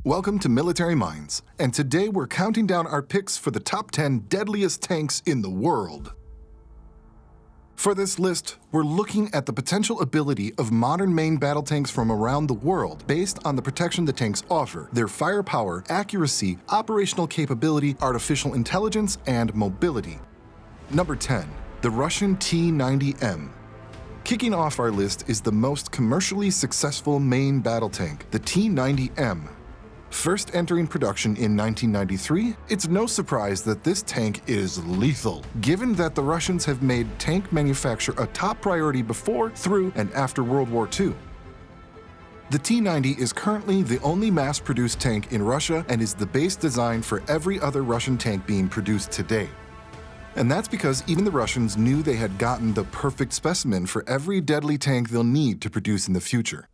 Welcome to Military Minds, and today we're counting down our picks for the top 10 deadliest tanks in the world. For this list, we're looking at the potential ability of modern main battle tanks from around the world based on the protection the tanks offer, their firepower, accuracy, operational capability, artificial intelligence, and mobility. Number 10. The Russian T-90M. Kicking off our list is the most commercially successful main battle tank, the T-90M. First entering production in 1993, it's no surprise that this tank is lethal, given that the Russians have made tank manufacture a top priority before, through, and after World War II. The T-90 is currently the only mass-produced tank in Russia and is the base design for every other Russian tank being produced today. And that's because even the Russians knew they had gotten the perfect specimen for every deadly tank they'll need to produce in the future.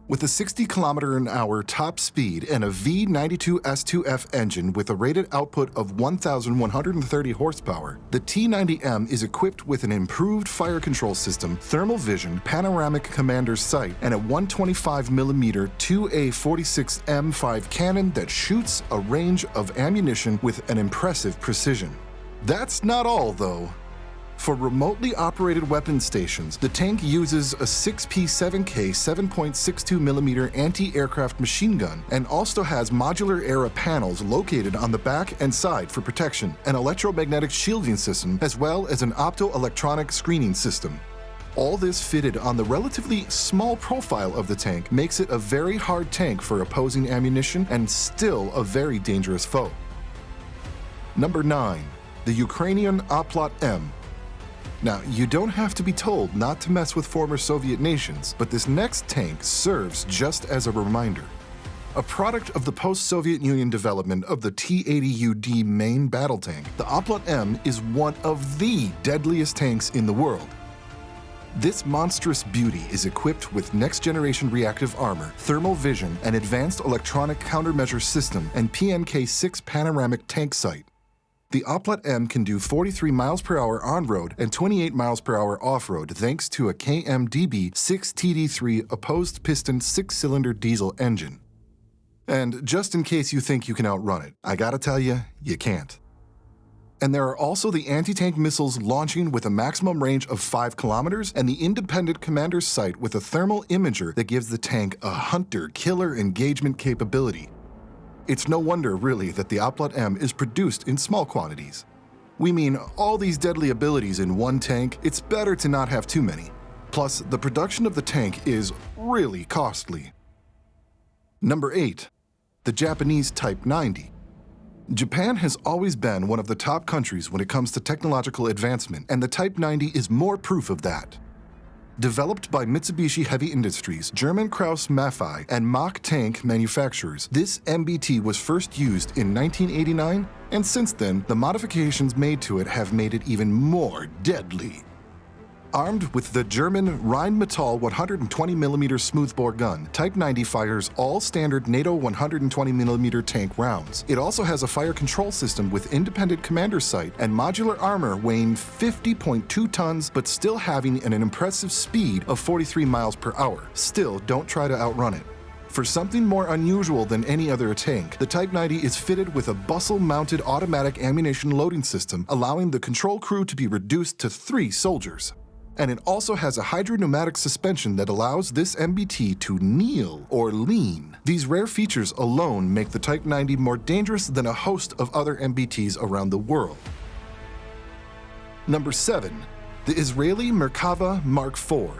With a 60km/h top speed and a V92S2F engine with a rated output of 1,130 horsepower, the T-90M is equipped with an improved fire control system, thermal vision, panoramic commander's sight, and a 125mm 2A46 M5 cannon that shoots a range of ammunition with an impressive precision. That's not all, though. For remotely operated weapon stations, the tank uses a 6P7K 7.62mm anti-aircraft machine gun and also has modular-era panels located on the back and side for protection, an electromagnetic shielding system, as well as an optoelectronic screening system. All this fitted on the relatively small profile of the tank makes it a very hard tank for opposing ammunition and still a very dangerous foe. Number 9. The Ukrainian Oplot-M. Now, you don't have to be told not to mess with former Soviet nations, but this next tank serves just as a reminder. A product of the post-Soviet Union development of the T-80UD main battle tank, the Oplot-M is one of the deadliest tanks in the world. This monstrous beauty is equipped with next-generation reactive armor, thermal vision, an advanced electronic countermeasure system, and PMK-6 panoramic tank sight. The Oplot-M can do 43 mph on-road and 28 mph off-road thanks to a KMDB 6TD3 opposed piston 6-cylinder diesel engine. And just in case you think you can outrun it, I gotta tell you, you can't. And there are also the anti-tank missiles launching with a maximum range of 5 kilometers and the independent commander's sight with a thermal imager that gives the tank a hunter-killer engagement capability. It's no wonder, really, that the Oplot-M is produced in small quantities. We mean, all these deadly abilities in one tank, it's better to not have too many. Plus, the production of the tank is really costly. Number 8. The Japanese Type 90. Japan has always been one of the top countries when it comes to technological advancement, and the Type 90 is more proof of that. Developed by Mitsubishi Heavy Industries, German Krauss-Maffei, and Mach tank manufacturers, this MBT was first used in 1989, and since then, the modifications made to it have made it even more deadly. Armed with the German Rheinmetall 120mm smoothbore gun, Type 90 fires all standard NATO 120mm tank rounds. It also has a fire control system with independent commander sight and modular armor weighing 50.2 tons but still having an impressive speed of 43 mph. Still, don't try to outrun it. For something more unusual than any other tank, the Type 90 is fitted with a bustle-mounted automatic ammunition loading system, allowing the control crew to be reduced to 3 soldiers. And it also has a hydropneumatic suspension that allows this MBT to kneel or lean. These rare features alone make the Type 90 more dangerous than a host of other MBTs around the world. Number 7. The Israeli Merkava Mark IV.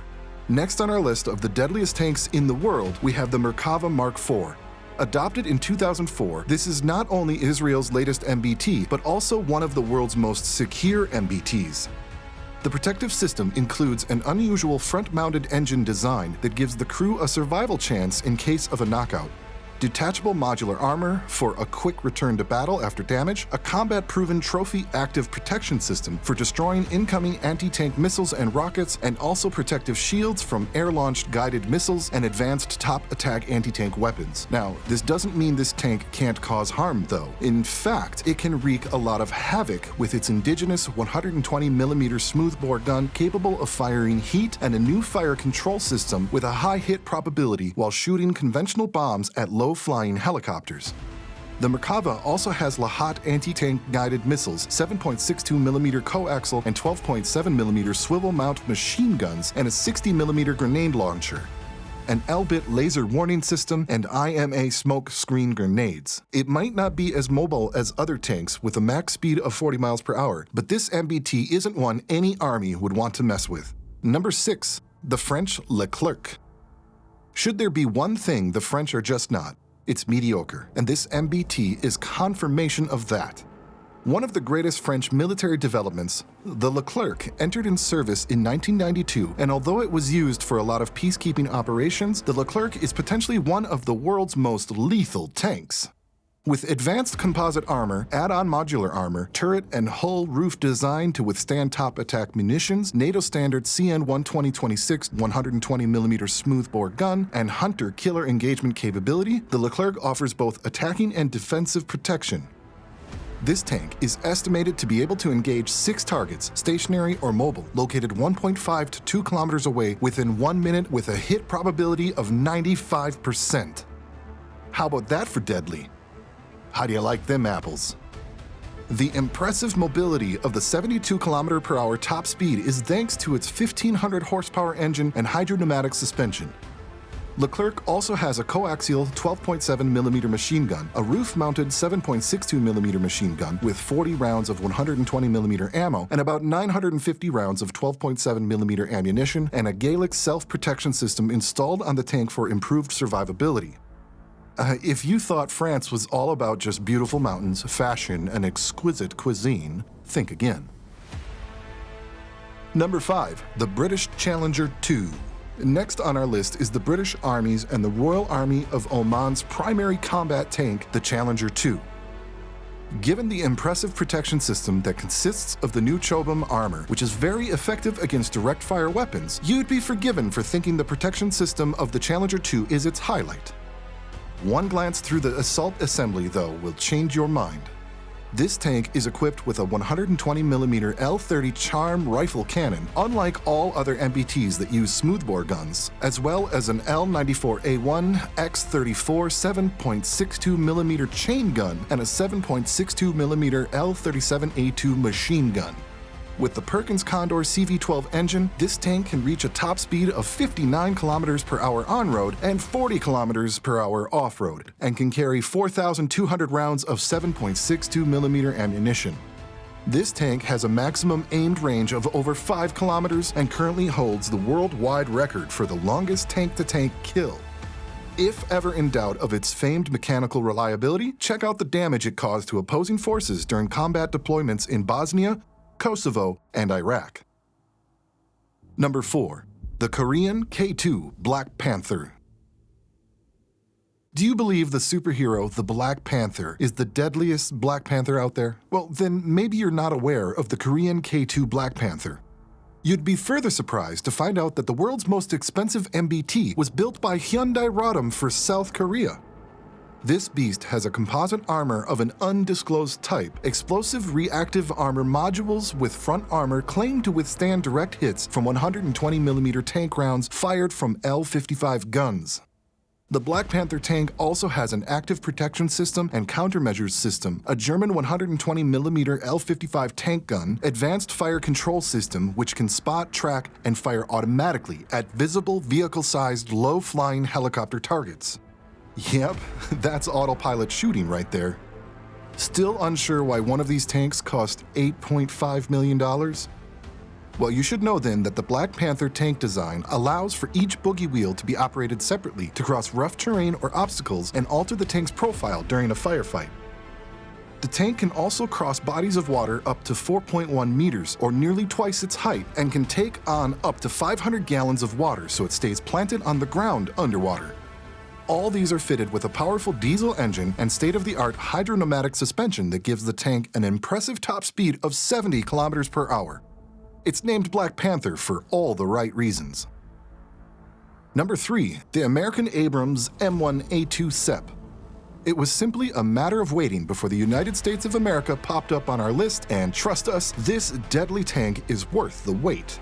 Next on our list of the deadliest tanks in the world, we have the Merkava Mark IV. Adopted in 2004, this is not only Israel's latest MBT, but also one of the world's most secure MBTs. The protective system includes an unusual front-mounted engine design that gives the crew a survival chance in case of a knockout, detachable modular armor for a quick return to battle after damage, a combat-proven trophy active protection system for destroying incoming anti-tank missiles and rockets, and also protective shields from air-launched guided missiles and advanced top-attack anti-tank weapons. Now, this doesn't mean this tank can't cause harm, though. In fact, it can wreak a lot of havoc with its indigenous 120mm smoothbore gun capable of firing heat and a new fire control system with a high hit probability while shooting conventional bombs at low low-flying helicopters. The Merkava also has Leopard anti-tank guided missiles, 7.62mm coaxial and 12.7mm swivel mount machine guns, and a 60mm grenade launcher, an L-bit laser warning system, and IMA smoke screen grenades. It might not be as mobile as other tanks with a max speed of 40 miles per hour, but this MBT isn't one any army would want to mess with. Number 6. The French Leclerc. Should there be one thing the French are just not, it's mediocre, and this MBT is confirmation of that. One of the greatest French military developments, the Leclerc entered in service in 1992, and although it was used for a lot of peacekeeping operations, the Leclerc is potentially one of the world's most lethal tanks. With advanced composite armor, add-on modular armor, turret and hull roof designed to withstand top attack munitions, NATO standard CN-120-26 120mm smoothbore gun, and hunter killer engagement capability, the Leclerc offers both attacking and defensive protection. This tank is estimated to be able to engage 6 targets, stationary or mobile, located 1.5 to 2 kilometers away within 1 minute with a hit probability of 95%. How about that for deadly? How do you like them apples? The impressive mobility of the 72 km/h top speed is thanks to its 1500 horsepower engine and hydropneumatic suspension. Leclerc also has a coaxial 12.7mm machine gun, a roof-mounted 7.62mm machine gun with 40 rounds of 120mm ammo and about 950 rounds of 12.7mm ammunition, and a Gaelic self-protection system installed on the tank for improved survivability. If you thought France was all about just beautiful mountains, fashion, and exquisite cuisine, think again. Number 5. The British Challenger 2. Next on our list is the British Army's and the Royal Army of Oman's primary combat tank, the Challenger 2. Given the impressive protection system that consists of the new Chobham armor, which is very effective against direct-fire weapons, you'd be forgiven for thinking the protection system of the Challenger 2 is its highlight. One glance through the assault assembly, though, will change your mind. This tank is equipped with a 120mm L30 Charm rifle cannon, unlike all other MBTs that use smoothbore guns, as well as an L94A1 X34 7.62mm chain gun and a 7.62mm L37A2 machine gun. With the Perkins Condor CV-12 engine, this tank can reach a top speed of 59 km/h on-road and 40 km/h off-road, and can carry 4,200 rounds of 7.62mm ammunition. This tank has a maximum aimed range of over 5 kilometers and currently holds the worldwide record for the longest tank-to-tank kill. If ever in doubt of its famed mechanical reliability, check out the damage it caused to opposing forces during combat deployments in Bosnia, Kosovo, and Iraq. Number 4. The Korean K2 Black Panther. Do you believe the superhero, the Black Panther, is the deadliest Black Panther out there? Well, then maybe you're not aware of the Korean K2 Black Panther. You'd be further surprised to find out that the world's most expensive MBT was built by Hyundai Rotem for South Korea. This beast has a composite armor of an undisclosed type, explosive reactive armor modules with front armor claimed to withstand direct hits from 120mm tank rounds fired from L55 guns. The Black Panther tank also has an active protection system and countermeasures system, a German 120mm L55 tank gun, advanced fire control system which can spot, track, and fire automatically at visible vehicle-sized low-flying helicopter targets. Yep, that's autopilot shooting right there. Still unsure why one of these tanks cost $8.5 million? Well, you should know then that the Black Panther tank design allows for each boogie wheel to be operated separately to cross rough terrain or obstacles and alter the tank's profile during a firefight. The tank can also cross bodies of water up to 4.1 meters, or nearly twice its height, and can take on up to 500 gallons of water so it stays planted on the ground underwater. All these are fitted with a powerful diesel engine and state-of-the-art hydropneumatic suspension that gives the tank an impressive top speed of 70 km/h. It's named Black Panther for all the right reasons. Number 3. The American Abrams M1A2 SEP. It was simply a matter of waiting before the United States of America popped up on our list, and trust us, this deadly tank is worth the wait.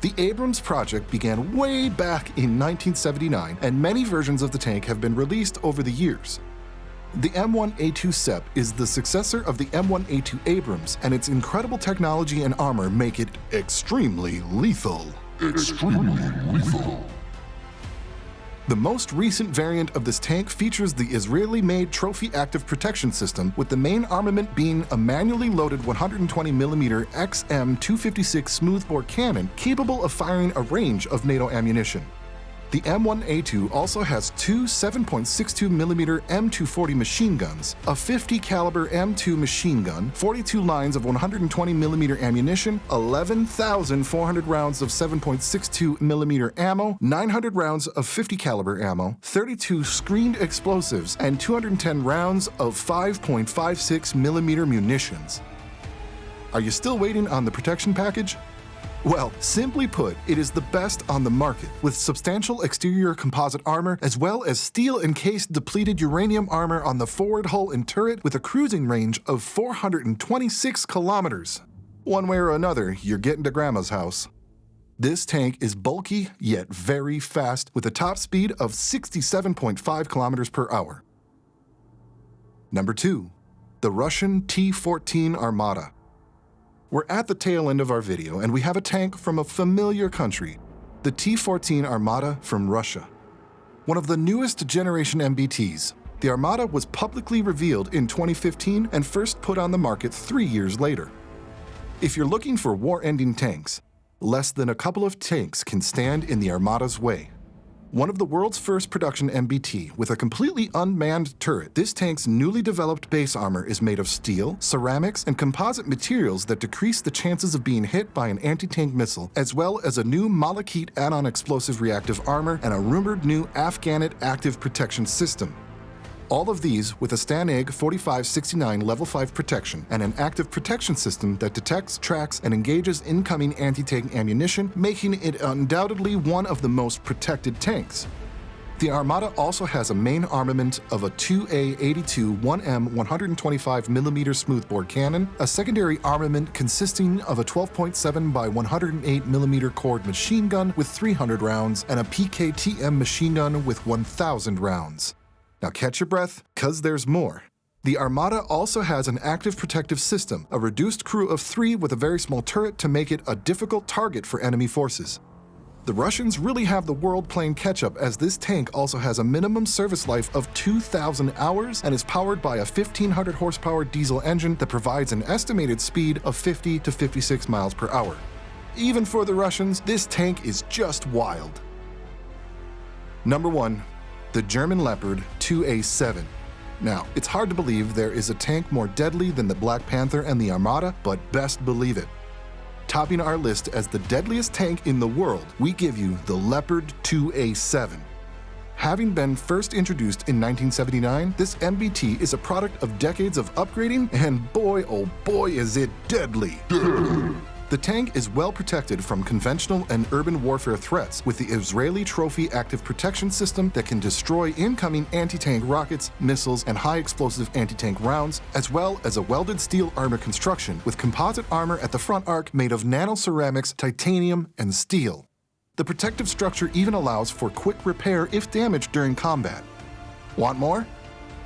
The Abrams project began way back in 1979, and many versions of the tank have been released over the years. The M1A2 SEP is the successor of the M1A2 Abrams, and its incredible technology and armor make it extremely lethal. Extremely lethal. The most recent variant of this tank features the Israeli-made Trophy Active Protection System, with the main armament being a manually loaded 120mm XM256 smoothbore cannon capable of firing a range of NATO ammunition. The M1A2 also has two 7.62mm M240 machine guns, a 50 caliber M2 machine gun, 42 lines of 120mm ammunition, 11,400 rounds of 7.62mm ammo, 900 rounds of 50 caliber ammo, 32 screened explosives, and 210 rounds of 5.56mm munitions. Are you still waiting on the protection package? Well, simply put, it is the best on the market, with substantial exterior composite armor as well as steel-encased depleted uranium armor on the forward hull and turret with a cruising range of 426 kilometers. One way or another, you're getting to Grandma's house. This tank is bulky yet very fast, with a top speed of 67.5 kilometers per hour. Number 2. The Russian T-14 Armata. We're at the tail end of our video, and we have a tank from a familiar country, the T-14 Armata from Russia. One of the newest generation MBTs, the Armata was publicly revealed in 2015 and first put on the market 3 years later. If you're looking for war-ending tanks, less than a couple of tanks can stand in the Armata's way. One of the world's first production MBT with a completely unmanned turret, this tank's newly developed base armor is made of steel, ceramics, and composite materials that decrease the chances of being hit by an anti-tank missile, as well as a new Malachite add-on explosive reactive armor and a rumored new Afghanit active protection system. All of these with a STANAG 4569 Level 5 protection and an active protection system that detects, tracks, and engages incoming anti-tank ammunition, making it undoubtedly one of the most protected tanks. The Armata also has a main armament of a 2A82 1M 125mm smoothbore cannon, a secondary armament consisting of a 12.7 by 108mm cord machine gun with 300 rounds, and a PKTM machine gun with 1,000 rounds. Now catch your breath, 'cause there's more. The Armata also has an active protective system, a reduced crew of 3 with a very small turret to make it a difficult target for enemy forces. The Russians really have the world playing catch-up, as this tank also has a minimum service life of 2,000 hours and is powered by a 1,500 horsepower diesel engine that provides an estimated speed of 50 to 56 miles per hour. Even for the Russians, this tank is just wild. Number 1. The German Leopard 2A7. Now, it's hard to believe there is a tank more deadly than the Black Panther and the Armata, but best believe it. Topping our list as the deadliest tank in the world, we give you the Leopard 2A7. Having been first introduced in 1979, this MBT is a product of decades of upgrading, and boy, oh boy, is it deadly. The tank is well protected from conventional and urban warfare threats with the Israeli Trophy Active Protection System that can destroy incoming anti-tank rockets, missiles, and high-explosive anti-tank rounds, as well as a welded steel armor construction with composite armor at the front arc made of nanoceramics, titanium, and steel. The protective structure even allows for quick repair if damaged during combat. Want more?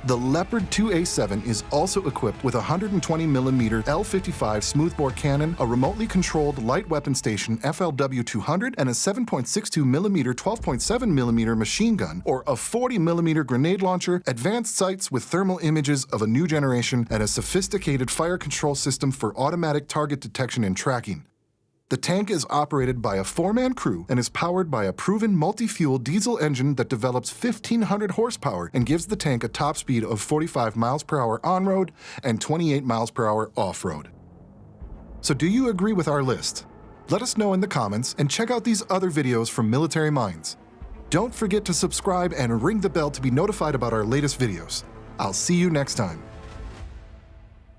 The Leopard 2A7 is also equipped with a 120mm L55 smoothbore cannon, a remotely controlled light weapon station FLW-200, and a 7.62mm 12.7mm machine gun, or a 40mm grenade launcher, advanced sights with thermal images of a new generation, and a sophisticated fire control system for automatic target detection and tracking. The tank is operated by a 4-man crew and is powered by a proven multi-fuel diesel engine that develops 1,500 horsepower and gives the tank a top speed of 45 miles per hour on-road and 28 miles per hour off-road. So do you agree with our list? Let us know in the comments, and check out these other videos from Military Minds. Don't forget to subscribe and ring the bell to be notified about our latest videos. I'll see you next time.